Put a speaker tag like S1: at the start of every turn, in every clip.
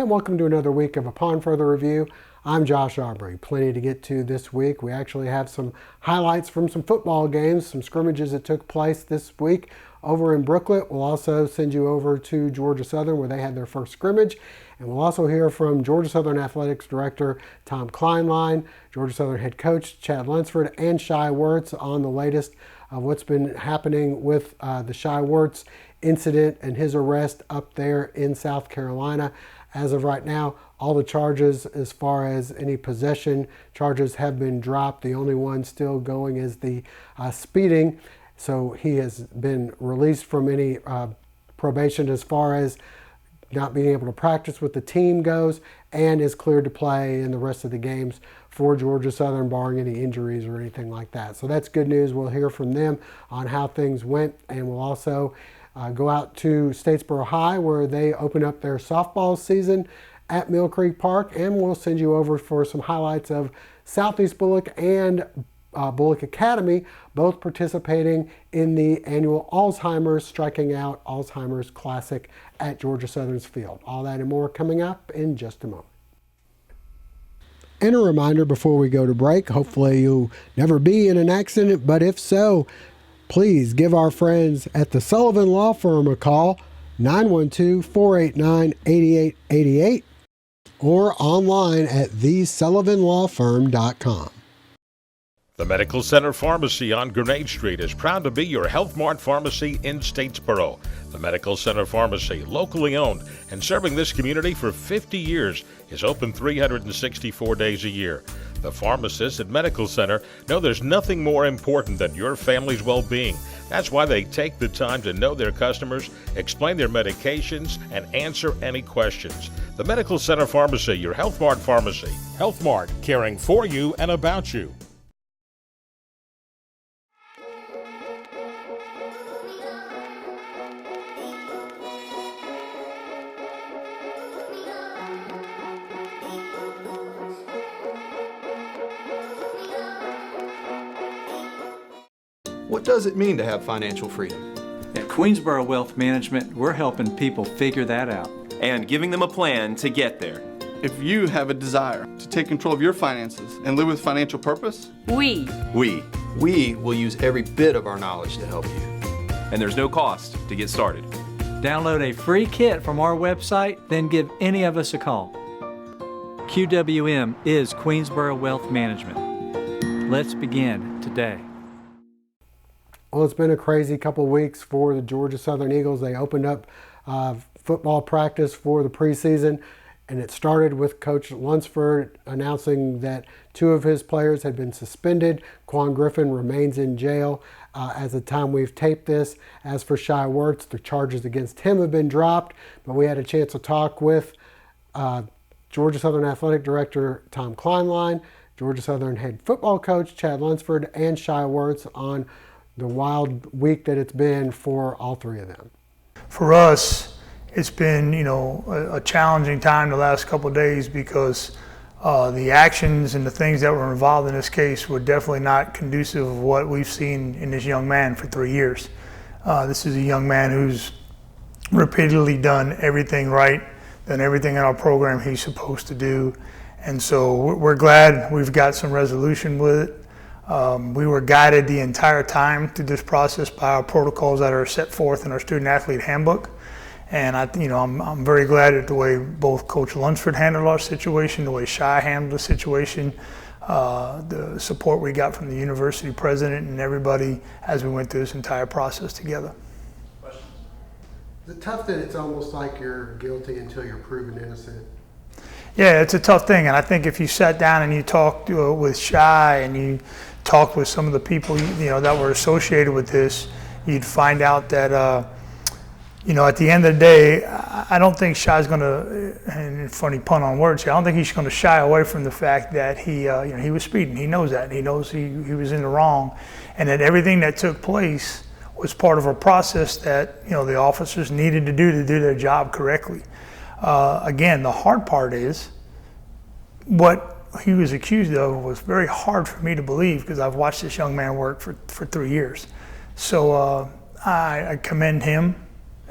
S1: and welcome to another week of Upon Further Review. I'm Josh Aubrey. Plenty to get to this week. We actually have some highlights from some football games, some scrimmages that took place this week over in Brooklet. We'll also send you over to Georgia Southern where they had their first scrimmage. And we'll also hear from Georgia Southern Athletics Director Tom Kleinlein, Georgia Southern Head Coach Chad Lunsford, and Shai Werts on the latest of what's been happening with the Shai Werts incident and his arrest up there in South Carolina. As of right now, all the charges as far as any possession charges have been dropped. The only one still going is the speeding. So he has been released from any probation as far as not being able to practice with the team goes, and is cleared to play in the rest of the games for Georgia Southern, barring any injuries or anything like that. So that's good news. We'll hear from them on how things went, and we'll also go out to Statesboro High where they open up their softball season at Mill Creek Park, and we'll send you over for some highlights of Southeast Bullock and Bullock Academy, both participating in the annual Alzheimer's Striking Out Alzheimer's Classic at Georgia Southern's field. All that and more coming up in just a moment. And a reminder before we go to break, hopefully you'll never be in an accident, but if so, please give our friends at the Sullivan Law Firm a call, 912-489-8888, or online at thesullivanlawfirm.com.
S2: The Medical Center Pharmacy on Grenade Street is proud to be your Health Mart pharmacy in Statesboro. The Medical Center Pharmacy, locally owned and serving this community for 50 years, is open 364 days a year. The pharmacists at Medical Center know there's nothing more important than your family's well-being. That's why they take the time to know their customers, explain their medications, and answer any questions. The Medical Center Pharmacy, your Health Mart pharmacy. Health Mart, caring for you and about you.
S3: What does it mean to have financial freedom?
S4: At Queensboro Wealth Management, we're helping people figure that out.
S5: And giving them a plan to get there.
S6: If you have a desire to take control of your finances and live with financial purpose,
S3: we will use every bit of our knowledge to help you.
S5: And there's no cost to get started.
S4: Download a free kit from our website, then give any of us a call. QWM is Queensboro Wealth Management. Let's begin today.
S1: Well, it's been a crazy couple of weeks for the Georgia Southern Eagles. They opened up football practice for the preseason, and it started with Coach Lunsford announcing that 2 of his players had been suspended. Quan Griffin remains in jail as the time we've taped this. As for Shai Werts, the charges against him have been dropped, but we had a chance to talk with Georgia Southern Athletic Director Tom Kleinlein, Georgia Southern head football coach Chad Lunsford, and Shai Werts on the wild week that it's been for all 3 of them.
S7: For us, it's been, a challenging time the last couple of days because the actions and the things that were involved in this case were definitely not conducive of what we've seen in this young man for 3 years. This is a young man who's repeatedly done everything right, done everything in our program he's supposed to do. And so we're glad we've got some resolution with it. We were guided the entire time through this process by our protocols that are set forth in our student athlete handbook. And I'm very glad at the way both Coach Lunsford handled our situation, the way Shai handled the situation, the support we got from the university president and everybody as we went through this entire process together.
S1: Is it tough that it's almost like you're guilty until you're proven innocent?
S7: Yeah, it's a tough thing, and I think if you sat down and you talked with Shai and you talked with some of the people that were associated with this, you'd find out that at the end of the day, I don't think Shai's going to, and funny pun on words here, I don't think he's going to shy away from the fact that he was speeding. He knows that. He knows he was in the wrong, and that everything that took place was part of a process that the officers needed to do their job correctly. Again, the hard part is what he was accused of was very hard for me to believe because I've watched this young man work for 3 years. So I commend him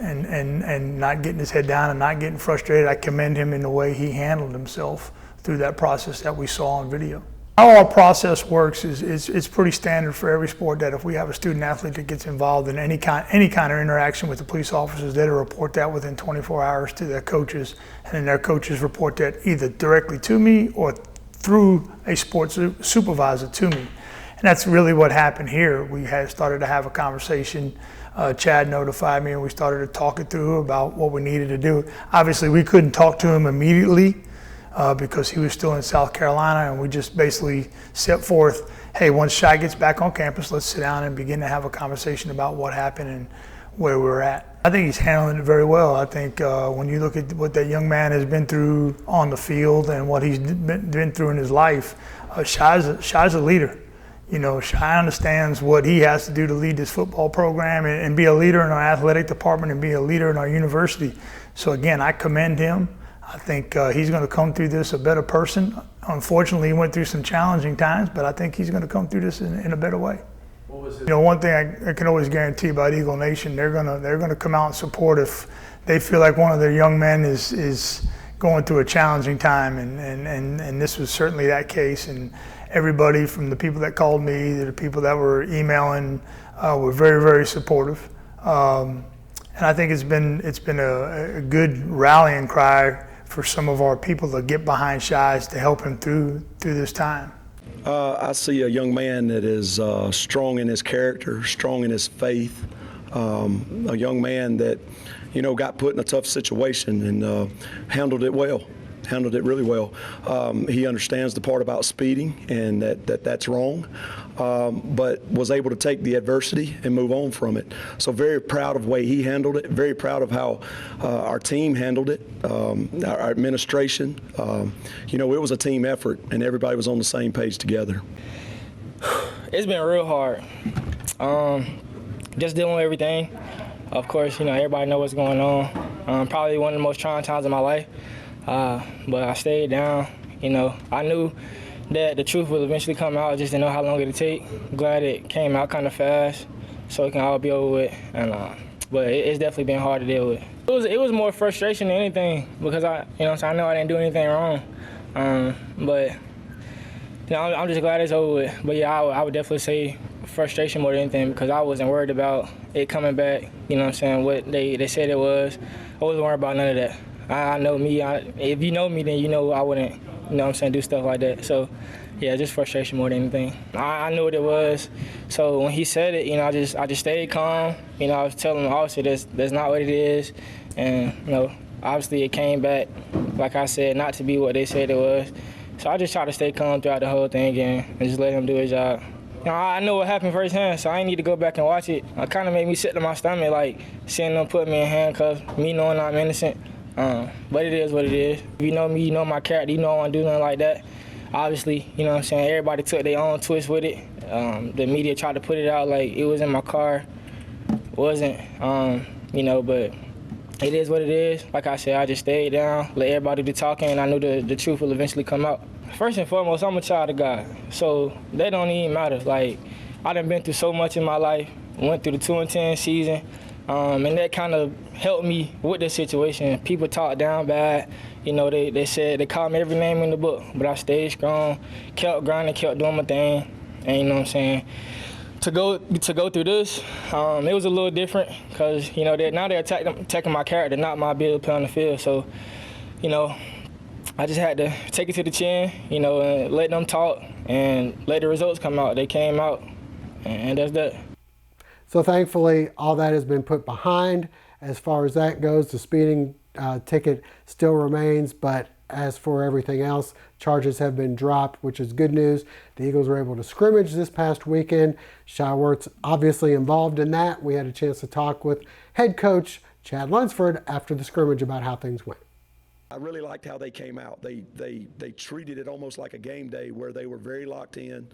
S7: and not getting his head down and not getting frustrated. I commend him in the way he handled himself through that process that we saw on video. How our process works is pretty standard for every sport, that if we have a student athlete that gets involved in any kind of interaction with the police officers, they'll report that within 24 hours to their coaches, and then their coaches report that either directly to me or through a sports supervisor to me. And that's really what happened here. We had started to have a conversation. Chad notified me, and we started to talk it through about what we needed to do. Obviously, we couldn't talk to him immediately because he was still in South Carolina, and we just basically set forth, hey, once Shai gets back on campus, let's sit down and begin to have a conversation about what happened and where we're at. I think he's handling it very well. I think when you look at what that young man has been through on the field and what he's been through in his life, Shai's a leader. You know, Shai understands what he has to do to lead this football program and be a leader in our athletic department and be a leader in our university. So again, I commend him. I think he's going to come through this a better person. Unfortunately, he went through some challenging times, but I think he's going to come through this in a better way. You know, one thing I can always guarantee about Eagle Nation, they're gonna come out and support if they feel like one of their young men is going through a challenging time, and this was certainly that case. And everybody from the people that called me to the people that were emailing were very, very supportive. And I think it's been a good rallying cry for some of our people to get behind Shai to help him through this time.
S8: I see a young man that is strong in his character, strong in his faith, a young man that, you know, got put in a tough situation and handled it well. Handled it really well. He understands the part about speeding and that's wrong, but was able to take the adversity and move on from it. So very proud of the way he handled it, very proud of how our team handled it, our administration. You know, it was a team effort and everybody was on the same page together.
S9: It's been real hard. Just dealing with everything. Of course, you know, everybody knows what's going on. Probably one of the most trying times of my life. But I stayed down. You know, I knew that the truth would eventually come out. I just didn't know how long it would take. Glad it came out kind of fast, so it can all be over with. And but it's definitely been hard to deal with. It was more frustration than anything because I know I didn't do anything wrong. But you know, I'm just glad it's over with. But yeah, I would definitely say frustration more than anything because I wasn't worried about it coming back. You know what I'm saying? What they said it was. I wasn't worried about none of that. I know me. If you know me, then you know I wouldn't, you know what I'm saying, do stuff like that. So, yeah, just frustration more than anything. I knew what it was. So when he said it, you know, I just stayed calm. You know, I was telling him, obviously, that's not what it is. And, you know, obviously it came back, like I said, not to be what they said it was. So I just tried to stay calm throughout the whole thing and just let him do his job. You know, I know what happened firsthand, so I ain't need to go back and watch it. It kind of made me sick to my stomach, like seeing them put me in handcuffs, me knowing I'm innocent. But it is what it is. If you know me, you know my character, you know I won't do nothing like that. Obviously, you know what I'm saying, everybody took their own twist with it. The media tried to put it out like it was in my car. Wasn't, you know, but it is what it is. Like I said, I just stayed down, let everybody do talking, and I knew the truth will eventually come out. First and foremost, I'm a child of God, so that don't even matter. Like, I done been through so much in my life, went through the 2-10 season, and that kind of helped me with the situation. People talked down bad. You know, they said, they called me every name in the book, but I stayed strong, kept grinding, kept doing my thing. And you know what I'm saying? To go through this, it was a little different because, you know, now they're attacking my character, not my ability to play on the field. So, you know, I just had to take it to the chin, you know, and let them talk and let the results come out. They came out, and that's that.
S1: So thankfully, all that has been put behind. As far as that goes, the speeding ticket still remains, but as for everything else, charges have been dropped, which is good news. The Eagles were able to scrimmage this past weekend. Shai Werts obviously involved in that. We had a chance to talk with head coach Chad Lunsford after the scrimmage about how things went.
S8: I really liked how they came out. They treated it almost like a game day where they were very locked in.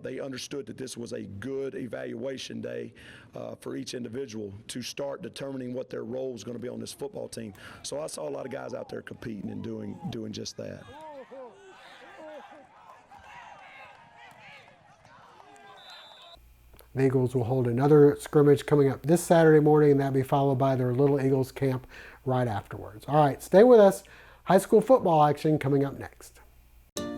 S8: They understood that this was a good evaluation day for each individual to start determining what their role is going to be on this football team. So I saw a lot of guys out there competing and doing just that.
S1: The Eagles will hold another scrimmage coming up this Saturday morning, and that'll be followed by their Little Eagles camp right afterwards. All right, stay with us. High school football action coming up next.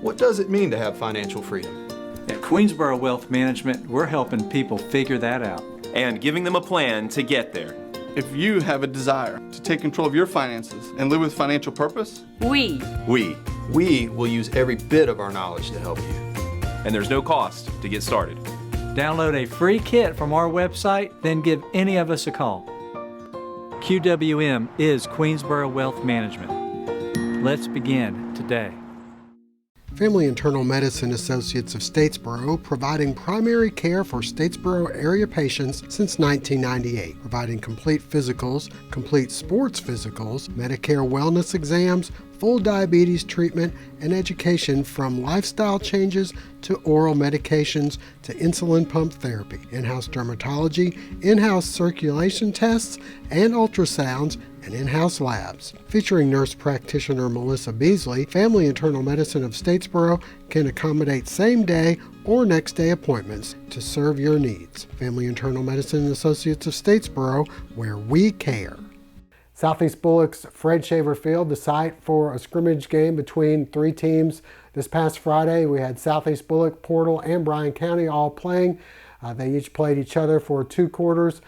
S3: What does it mean to have financial freedom?
S4: At Queensboro Wealth Management, we're helping people figure that out.
S5: And giving them a plan to get there.
S6: If you have a desire to take control of your finances and live with financial purpose,
S3: We will use every bit of our knowledge to help you.
S5: And there's no cost to get started.
S4: Download a free kit from our website, then give any of us a call. QWM is Queensboro Wealth Management. Let's begin today.
S1: Family Internal Medicine Associates of Statesboro, providing primary care for Statesboro area patients since 1998, providing complete physicals, complete sports physicals, Medicare wellness exams, full diabetes treatment, and education from lifestyle changes to oral medications to insulin pump therapy, in-house dermatology, in-house circulation tests, and ultrasounds, and in-house labs. Featuring nurse practitioner Melissa Beasley, Family Internal Medicine of Statesboro can accommodate same-day or next-day appointments to serve your needs. Family Internal Medicine Associates of Statesboro, where we care. Southeast Bullock's Fred Shaver Field, the site for a scrimmage game between three teams. This past Friday, we had Southeast Bullock, Portal, and Bryan County all playing. They each played each other for 2 quarters.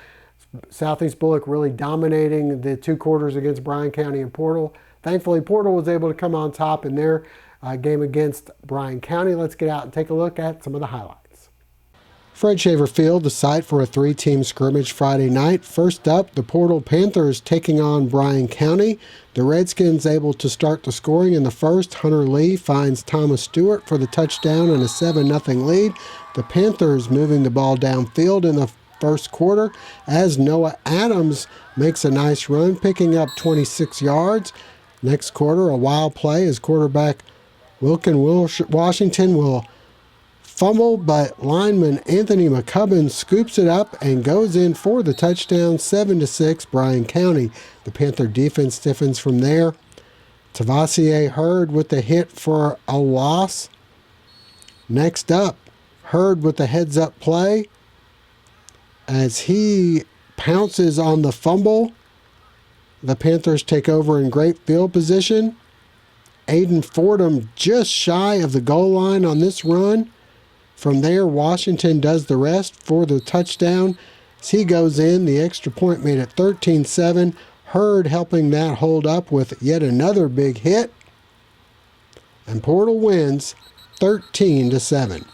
S1: Southeast Bullock really dominating the 2 quarters against Bryan County and Portal. Thankfully, Portal was able to come on top in their game against Bryan County. Let's get out and take a look at some of the highlights. Fred Shaver Field, the site for a 3-team scrimmage Friday night. First up, the Portal Panthers taking on Bryan County. The Redskins able to start the scoring in the first. Hunter Lee finds Thomas Stewart for the touchdown and a 7-0 lead. The Panthers moving the ball downfield in the first quarter as Noah Adams makes a nice run, picking up 26 yards. Next quarter, a wild play as quarterback Wilkin Washington will fumble, but lineman Anthony McCubbin scoops it up and goes in for the touchdown, 7-6 Bryan County. The Panther defense stiffens from there. Tavassier Hurd with the hit for a loss. Next up, Hurd with the heads-up play as he pounces on the fumble. The Panthers take over in great field position. Aiden Fordham just shy of the goal line on this run. From there, Washington does the rest for the touchdown. As he goes in, the extra point made it 13-7. Hurd helping that hold up with yet another big hit. And Portal wins 13-7.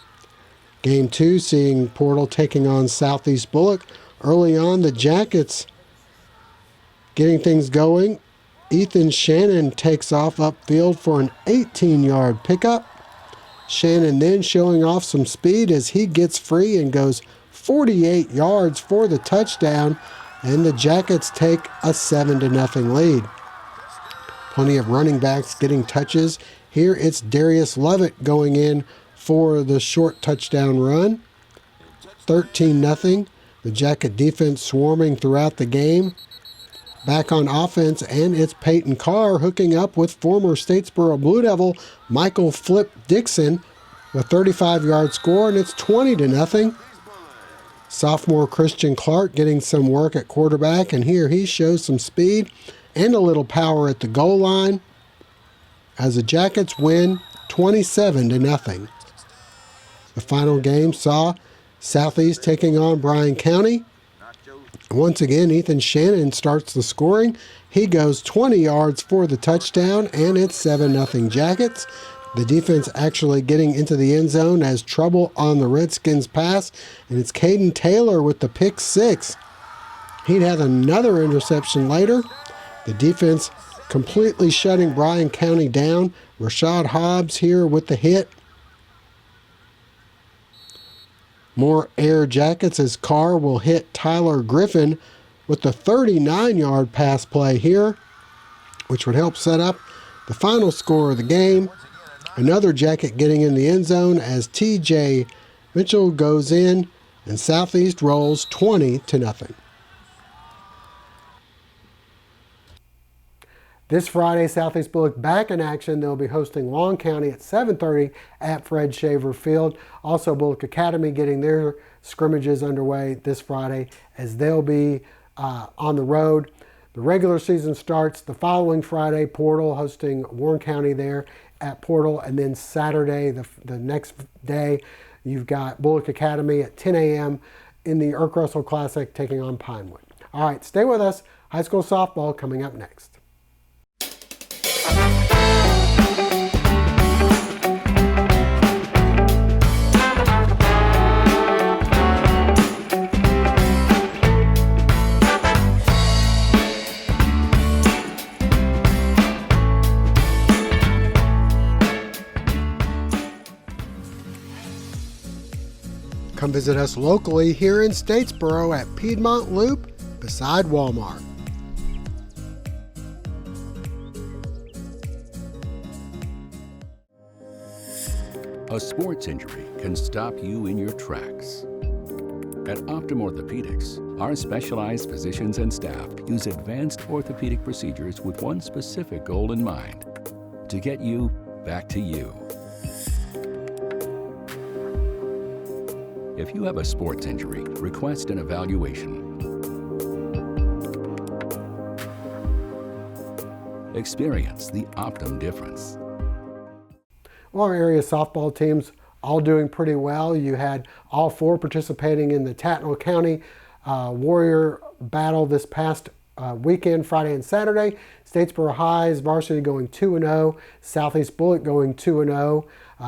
S1: Game 2, seeing Portal taking on Southeast Bullock. Early on, the Jackets getting things going. Ethan Shannon takes off upfield for an 18-yard pickup. Shannon then showing off some speed as he gets free and goes 48 yards for the touchdown, and the Jackets take a 7-0 lead. Plenty of running backs getting touches. Here it's Darius Lovett going in for the short touchdown run. 13-0. The Jacket defense swarming throughout the game. Back on offense, and it's Peyton Carr hooking up with former Statesboro Blue Devil Michael Flip Dixon with a 35-yard score, and it's 20-0. Sophomore Christian Clark getting some work at quarterback, and here he shows some speed and a little power at the goal line as the Jackets win 27-0. The final game saw Southeast taking on Bryan County. Once again, Ethan Shannon starts the scoring. He goes 20 yards for the touchdown, and it's 7-0 Jackets. The defense actually getting into the end zone as trouble on the Redskins pass, and it's Caden Taylor with the pick 6. He'd have another interception later. The defense completely shutting Bryan County down. Rashad Hobbs here with the hit. More Air Jackets as Carr will hit Tyler Griffin with the 39-yard pass play here, which would help set up the final score of the game. Another Jacket getting in the end zone as TJ Mitchell goes in, and Southeast rolls 20-0. This Friday, Southeast Bullock back in action. They'll be hosting Long County at 7:30 at Fred Shaver Field. Also, Bullock Academy getting their scrimmages underway this Friday as they'll be on the road. The regular season starts the following Friday. Portal hosting Warren County there at Portal, and then Saturday, the next day, you've got Bullock Academy at 10 a.m. in the Irk Russell Classic taking on Pinewood. All right, stay with us. High school softball coming up next. Come visit us locally here in Statesboro at Piedmont Loop beside Walmart.
S10: A sports injury can stop you in your tracks. At Optum Orthopedics, our specialized physicians and staff use advanced orthopedic procedures with one specific goal in mind: to get you back to you. If you have a sports injury, request an evaluation. Experience the Optum difference.
S1: Well, our area softball teams all doing pretty well. You had all four participating in the Tattnall County Warrior Battle this past weekend, Friday and Saturday. Statesboro High's varsity going 2-0, Southeast Bullock going 2-0,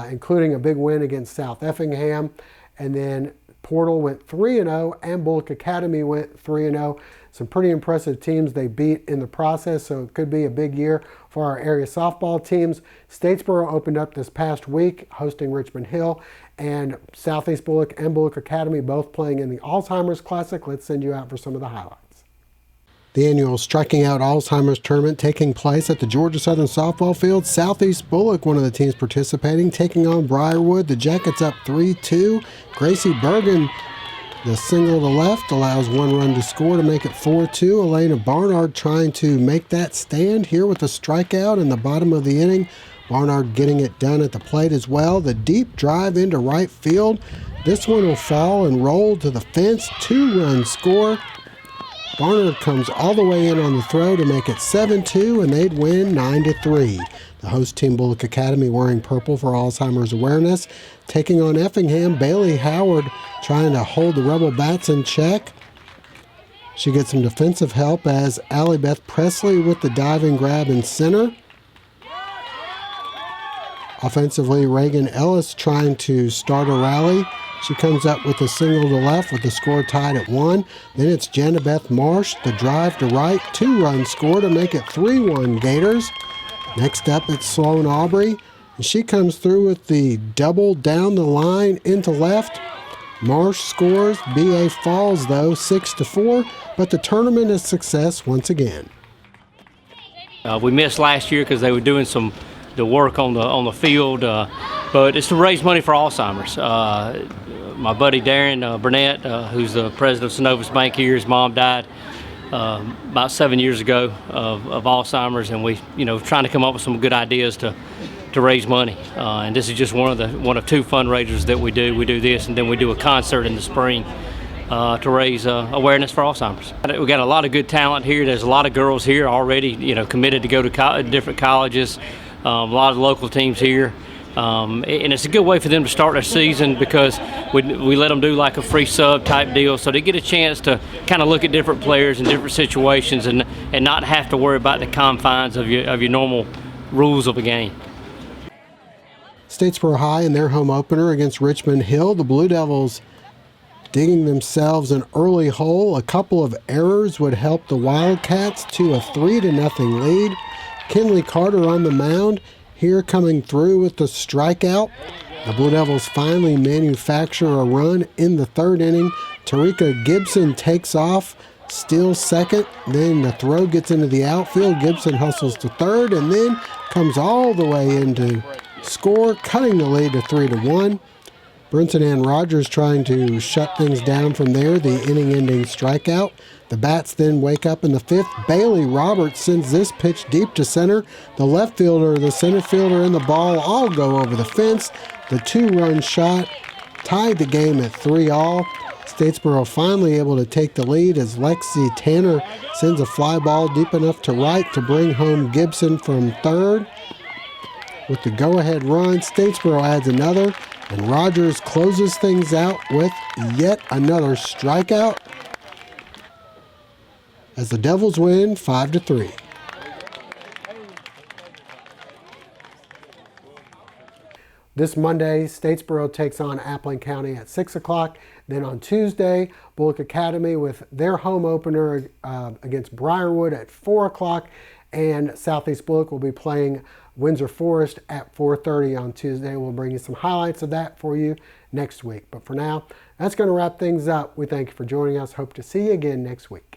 S1: including a big win against South Effingham. And then Portal went 3-0 and Bullock Academy went 3-0. Some pretty impressive teams they beat in the process, so it could be a big year for our area softball teams. Statesboro opened up this past week hosting Richmond Hill, and Southeast Bullock and Bullock Academy both playing in the Alzheimer's Classic. Let's send you out for some of the highlights. The annual Striking Out Alzheimer's Tournament taking place at the Georgia Southern Softball Field. Southeast Bullock, one of the teams participating, taking on Briarwood. The Jackets up 3-2. Gracie Bergen, the single to left, allows one run to score to make it 4-2. Elena Barnard trying to make that stand here with a strikeout in the bottom of the inning. Barnard getting it done at the plate as well. The deep drive into right field. This one will fall and roll to the fence. 2-run score. Barnard comes all the way in on the throw to make it 7-2, and they'd win 9-3. The host team, Bullock Academy, wearing purple for Alzheimer's awareness, taking on Effingham. Bailey Howard trying to hold the Rebel Bats in check. She gets some defensive help as Allie Beth Presley with the diving grab in center. Offensively, Reagan Ellis trying to start a rally. She comes up with a single to left with the score tied at 1. Then it's Janabeth Marsh, the drive to right, 2-run score to make it 3-1 Gators. Next up, it's Sloan Aubrey, and she comes through with the double down the line into left. Marsh scores. BA falls, though, 6-4, but the tournament is success once again.
S11: We missed last year because they were doing the work on the field, but it's to raise money for Alzheimer's. My buddy Darren Burnett, who's the president of Synovus Bank here, his mom died about 7 years ago of Alzheimer's, and we, trying to come up with some good ideas to raise money. And this is just one of two fundraisers that we do. We do this, and then we do a concert in the spring to raise awareness for Alzheimer's. We got a lot of good talent here. There's a lot of girls here already, committed to go to different colleges. A lot of local teams here. And it's a good way for them to start their season because we let them do like a free sub type deal, so they get a chance to kind of look at different players in different situations and not have to worry about the confines of your normal rules of a game.
S1: Statesboro High in their home opener against Richmond Hill. The Blue Devils digging themselves an early hole. A couple of errors would help the Wildcats to a 3-0 lead. Kinley Carter on the mound. Here coming through with the strikeout. The Blue Devils finally manufacture a run in the third inning. Tarika Gibson takes off, steals second. Then the throw gets into the outfield. Gibson hustles to third and then comes all the way into score, cutting the lead to 3-1. Brinson and Rogers trying to shut things down from there, the inning-ending strikeout. The bats then wake up in the 5th. Bailey Roberts sends this pitch deep to center. The left fielder, the center fielder, and the ball all go over the fence. The 2-run shot tied the game at 3-all. Statesboro finally able to take the lead as Lexi Tanner sends a fly ball deep enough to right to bring home Gibson from third. With the go-ahead run, Statesboro adds another, and Rogers closes things out with yet another strikeout as the Devils win 5-3. This Monday, Statesboro takes on Appling County at 6 o'clock. Then on Tuesday, Bullock Academy with their home opener against Briarwood at 4 o'clock. And Southeast Bullock will be playing Windsor Forest at 4:30 on Tuesday. We'll bring you some highlights of that for you next week. But for now, that's going to wrap things up. We thank you for joining us. Hope to see you again next week.